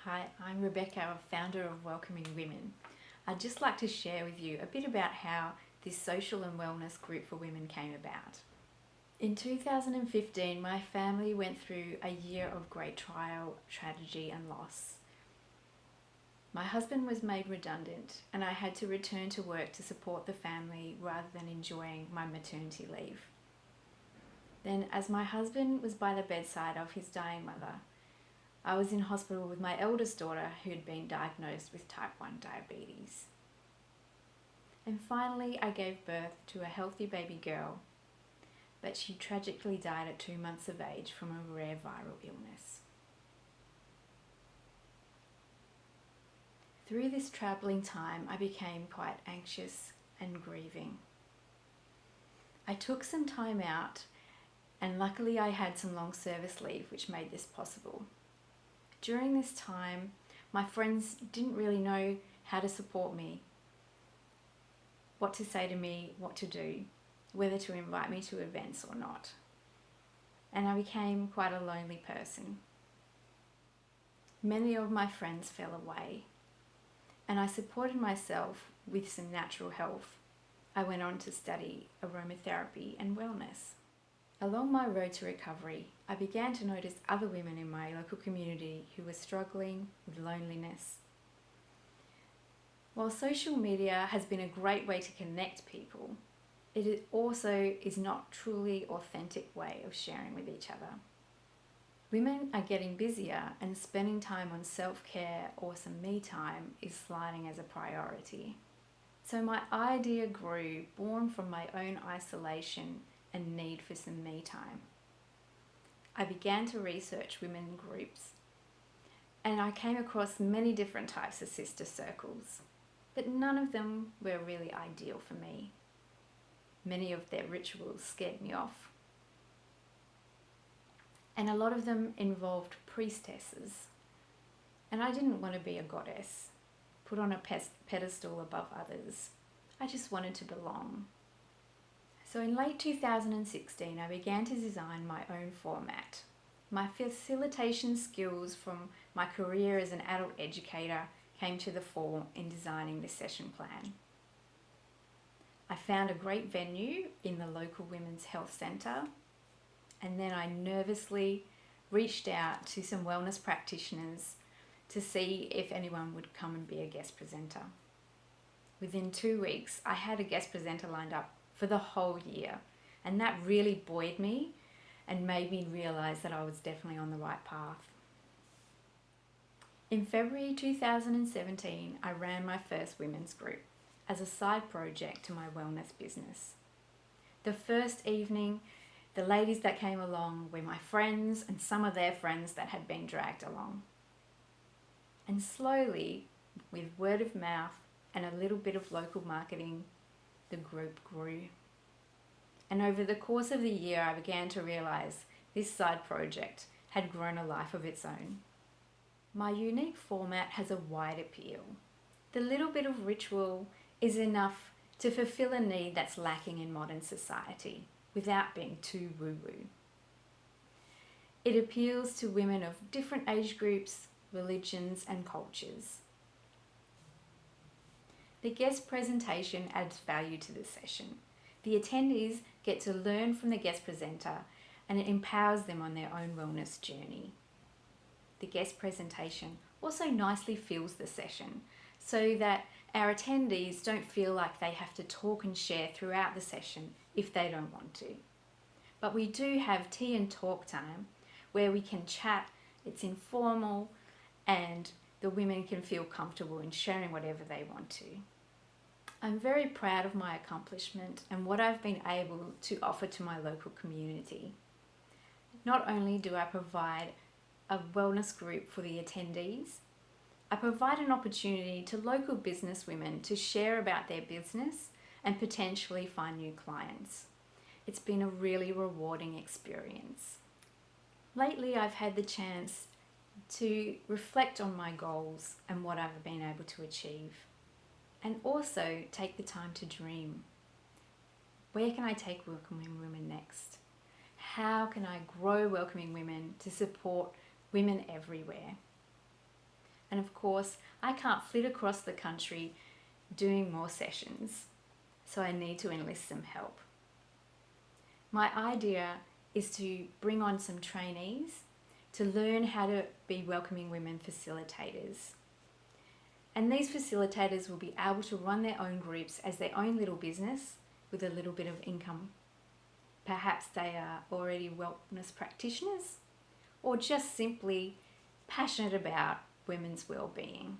Hi, I'm Rebecca, founder of Welcoming Women. I'd just like to share with you a bit about how this social and wellness group for women came about. In 2015, my family went through a year of great trial, tragedy and loss. My husband was made redundant and I had to return to work to support the family rather than enjoying my maternity leave. Then, as my husband was by the bedside of his dying mother, I was in hospital with my eldest daughter who had been diagnosed with type 1 diabetes. And finally I gave birth to a healthy baby girl, but she tragically died at 2 months of age from a rare viral illness. Through this troubling time I became quite anxious and grieving. I took some time out and luckily I had some long service leave which made this possible. During this time, my friends didn't really know how to support me, what to say to me, what to do, whether to invite me to events or not. And I became quite a lonely person. Many of my friends fell away, and I supported myself with some natural health. I went on to study aromatherapy and wellness. Along my road to recovery, I began to notice other women in my local community who were struggling with loneliness. While social media has been a great way to connect people, it also is not truly authentic way of sharing with each other. Women are getting busier and spending time on self-care or some me time is sliding as a priority. So my idea grew, born from my own isolation and need for some me time. I began to research women groups and I came across many different types of sister circles, but none of them were really ideal for me. Many of their rituals scared me off. And a lot of them involved priestesses. And I didn't want to be a goddess, put on a pedestal above others. I just wanted to belong. So in late 2016, I began to design my own format. My facilitation skills from my career as an adult educator came to the fore in designing this session plan. I found a great venue in the local Women's Health Centre, and then I nervously reached out to some wellness practitioners to see if anyone would come and be a guest presenter. Within 2 weeks, I had a guest presenter lined up for the whole year, and that really buoyed me and made me realise that I was definitely on the right path. In February 2017, I ran my first women's group as a side project to my wellness business. The first evening, the ladies that came along were my friends and some of their friends that had been dragged along. And slowly, with word of mouth and a little bit of local marketing, the group grew. And over the course of the year, I began to realise this side project had grown a life of its own. My unique format has a wide appeal. The little bit of ritual is enough to fulfill a need that's lacking in modern society without being too woo-woo. It appeals to women of different age groups, religions and cultures. The guest presentation adds value to the session. The attendees get to learn from the guest presenter and it empowers them on their own wellness journey. The guest presentation also nicely fills the session so that our attendees don't feel like they have to talk and share throughout the session if they don't want to. But we do have tea and talk time where we can chat, it's informal, and the women can feel comfortable in sharing whatever they want to. I'm very proud of my accomplishment and what I've been able to offer to my local community. Not only do I provide a wellness group for the attendees, I provide an opportunity to local business women to share about their business and potentially find new clients. It's been a really rewarding experience. Lately, I've had the chance to reflect on my goals and what I've been able to achieve, and also take the time to dream. Where can I take Welcoming Women next? How can I grow Welcoming Women to support women everywhere? And of course, I can't flit across the country doing more sessions, so I need to enlist some help. My idea is to bring on some trainees to learn how to be welcoming women facilitators. And these facilitators will be able to run their own groups as their own little business with a little bit of income. Perhaps they are already wellness practitioners or just simply passionate about women's well-being.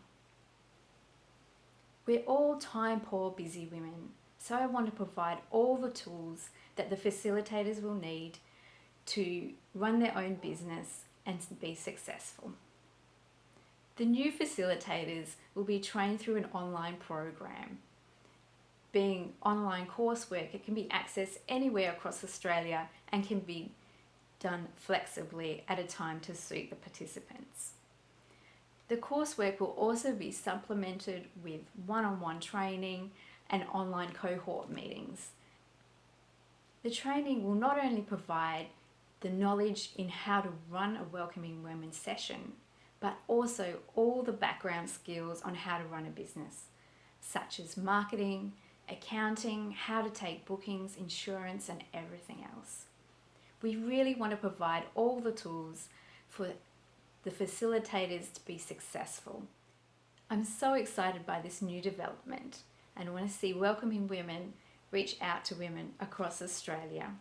We're all time-poor, busy women, so I want to provide all the tools that the facilitators will need to run their own business and be successful. The new facilitators will be trained through an online program. Being online coursework, it can be accessed anywhere across Australia and can be done flexibly at a time to suit the participants. The coursework will also be supplemented with one-on-one training and online cohort meetings. The training will not only provide the knowledge in how to run a welcoming women session, but also all the background skills on how to run a business, such as marketing, accounting, how to take bookings, insurance, and everything else. We really want to provide all the tools for the facilitators to be successful. I'm so excited by this new development and want to see welcoming women reach out to women across Australia.